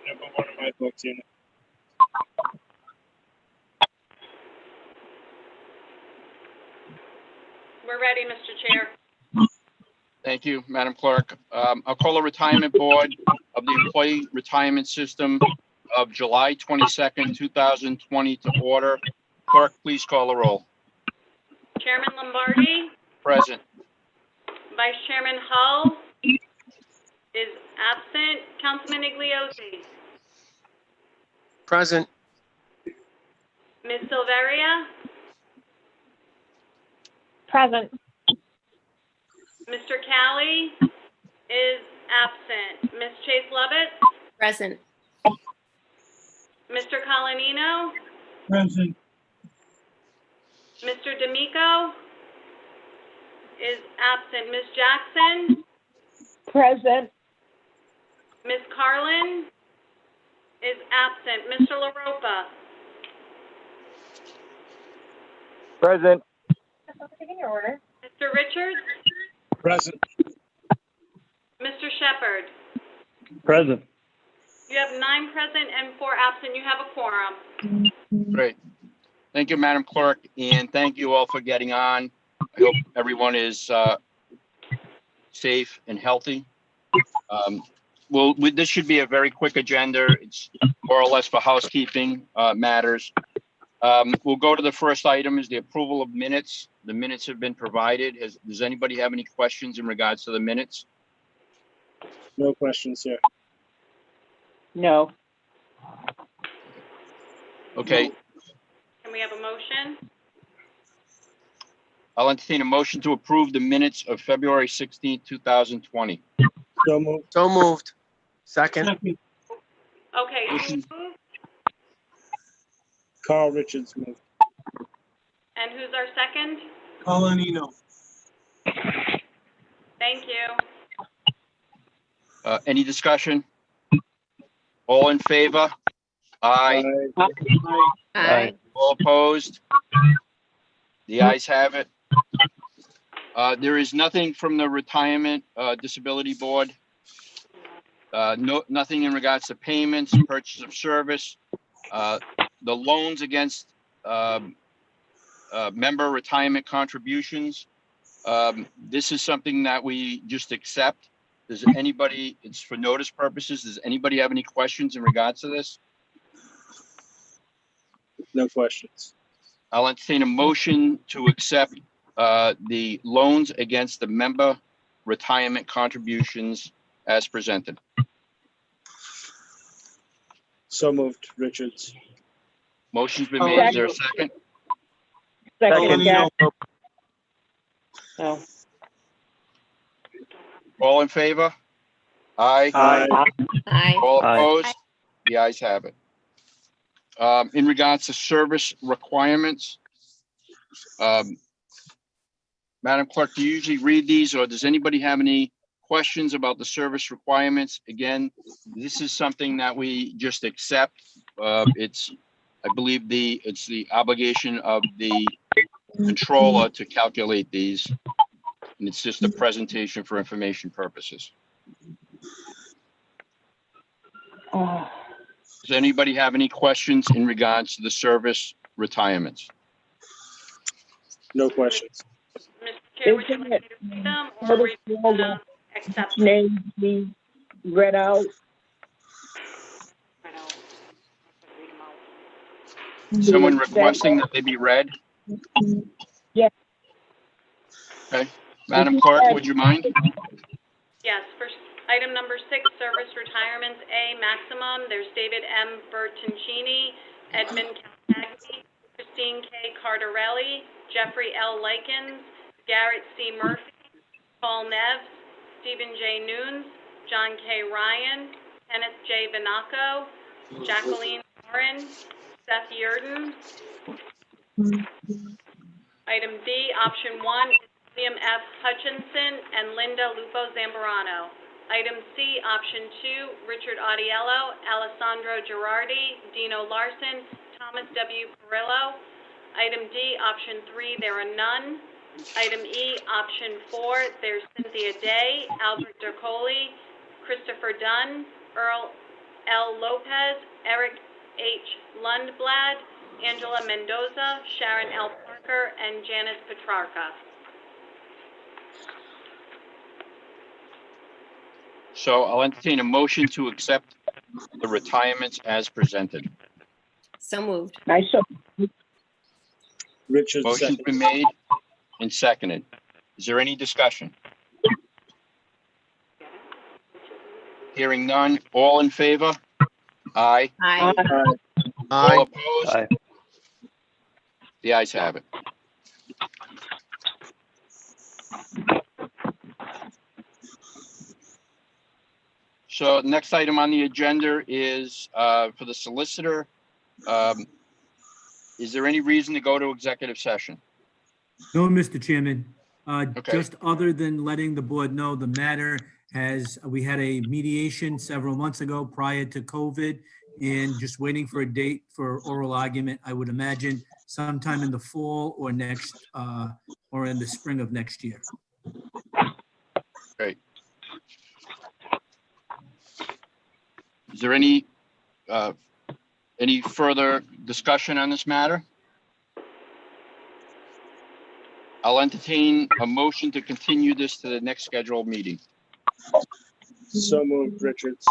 Number one in my books, you know. We're ready, Mr. Chair. Thank you, Madam Clerk. I'll call a retirement board of the Employee Retirement System of July 22nd, 2020 to order. Clerk, please call the roll. Chairman Lombardi, Present. Vice Chairman Hull is absent. Councilman Igliozzi, Present. Ms. Silveria, Present. Mr. Callie is absent. Ms. Chase Lovett, Present. Mr. Colanino, Present. Mr. D'Amico is absent. Ms. Jackson, Present. Ms. Carlin is absent. Mr. LaRopa, Present. Taking your order. Mr. Richards, Present. Mr. Shepherd. Present. You have 9 present and 4 absent. You have a quorum. Great. Thank you, Madam Clerk, and thank you all for getting on. I hope everyone is safe and healthy. This should be a very quick agenda. It's more or less for housekeeping matters. We'll go to the first item is the approval of minutes. The minutes have been provided. Does anybody have any questions in regards to the minutes? No questions, sir. No. Okay, Can we have a motion? I'll entertain a motion to approve the minutes of February 16th, 2020. So moved. So moved. Second. Second. Okay, who Motion. moved? Carl Richards moved. And who's our second? Colanino. Thank you. Any discussion? All in favor? Aye. Aye. All opposed? The ayes have it. There is nothing from the Retirement Disability Board. Nothing in regards to payments, purchase of service, the loans against member retirement contributions. This is something that we just accept. Does anybody, it's for notice purposes, does anybody have any questions in regards to this? No questions. I'll entertain a motion to accept the loans against the member retirement contributions as presented. So moved, Richards. Motion's been made. Is there a second? Second. Colanino. No. All in favor? Aye. Aye. Aye. All Aye. opposed? The ayes have it. In regards to service requirements, Madam Clerk, do you usually read these, or does anybody have any questions about the service requirements? Again, this is something that we just accept. I believe it's the obligation of the controller to calculate these, and it's just a presentation for information purposes. Oh. Does anybody have any questions in regards to the service retirements? No questions. Mr. Chair, would you like me to read them or read them? Accept them? Names be read out. Someone requesting that they be read? Yes. Okay, Madam Clerk, would you mind? Yes, for item number 6, service retirements, A, maximum, there's David M. Bertoncini, Edmund Calagni, Christine K. Cardarelli, Jeffrey L. Likens, Garrett C. Murphy, Paul Neves, Stephen J. Nunes, John K. Ryan, Kenneth J. Vanaco, Jacqueline Warren, Seth Yurden. Item D, option 1, is William F. Hutchinson and Linda Lupo Zambrano. Item C, option 2, Richard Audiello, Alessandro Girardi, Dino Larson, Thomas W. Perillo. Item D, option 3, there are none. Item E, option 4, there's Cynthia Day, Albert Dercoli, Christopher Dunn, Earl L. Lopez, Eric H. Lundblad, Angela Mendoza, Sharon L. Parker, and Janice Petrarca. So I'll entertain a motion to accept the retirements as presented. So moved. I so, Richards, Motion's second. been made and seconded. Is there any discussion? Hearing none. All in favor? Aye. Aye. All opposed? Aye. The ayes have it. So next item on the agenda is for the solicitor. Is there any reason to go to executive session? No, Mr. Chairman. Okay. Just other than letting the board know the matter we had a mediation several months ago prior to COVID and just waiting for a date for oral argument. I would imagine sometime in the fall or next, or in the spring of next year. Great. Is there any further discussion on this matter? I'll entertain a motion to continue this to the next scheduled meeting. So moved, Richards.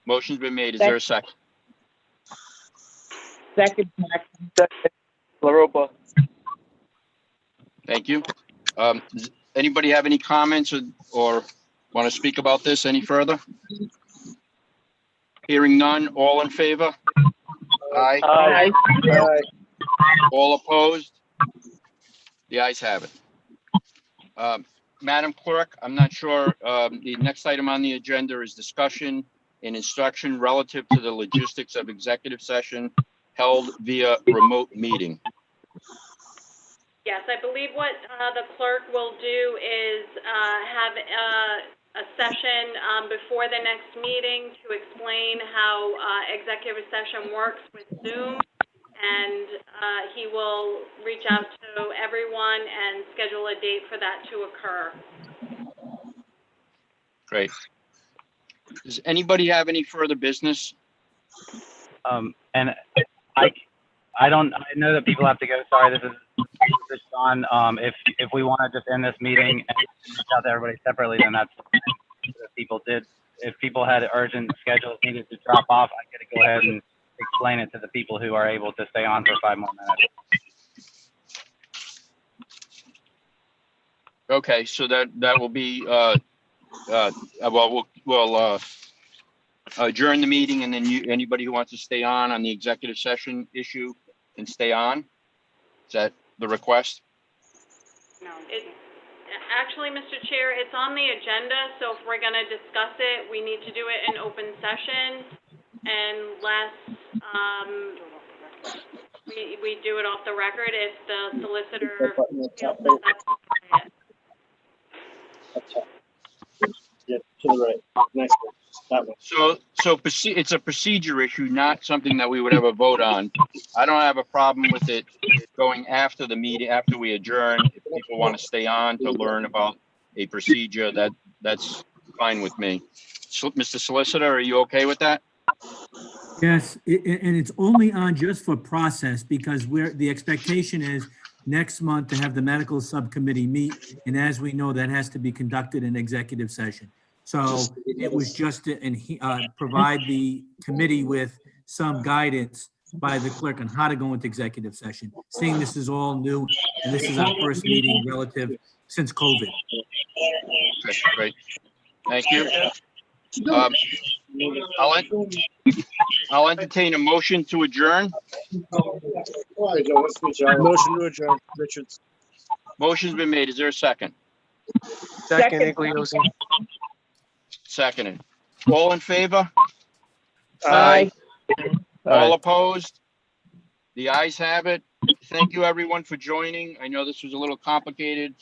Motion's been made. Is there a second? second, LaRopa. Thank you. Does anybody have any comments or want to speak about this any further? Hearing none. All in favor? Aye. Aye. Aye. All opposed? The ayes have it. Madam Clerk, I'm not sure, the next item on the agenda is discussion and instruction relative to the logistics of executive session held via remote meeting. Yes, I believe what the clerk will do is have a session before the next meeting to explain how executive session works with Zoom. And he will reach out to everyone and schedule a date for that to occur. Great. Does anybody have any further business? And I know that people have to go. Sorry, this is John. If we want to just end this meeting and reach out to everybody separately, then that's if people had urgent schedules needed to drop off, I could go ahead and explain it to the people who are able to stay on for 5 more minutes. Okay, so that will be, well, we'll adjourn the meeting, and then anybody who wants to stay on the executive session issue can stay on. Is that the request? No, actually, Mr. Chair, it's on the agenda, so if we're going to discuss it, we need to do it in open session unless we do it off the record if the solicitor feels that that's it. Yeah, to the right. Next one. That one. So it's a procedure issue, not something that we would ever vote on. I don't have a problem with it going after the meeting, after we adjourn. If people want to stay on to learn about a procedure, that's fine with me. So, Mr. Solicitor, are you okay with that? Yes, and it's only on just for process because the expectation is next month to have the medical subcommittee meet. And as we know, that has to be conducted in executive session. So it was just to provide the committee with some guidance by the clerk on how to go into executive session. Seeing this is all new, and this is our first meeting relative since COVID. Okay, great. Thank you. I'll entertain a motion to adjourn. Motion to adjourn, Richards. Motion's been made. Is there a second? Second, Igliosi. Seconded. All in favor? Aye. All opposed? The ayes have it. Thank you, everyone, for joining. I know this was a little complicated.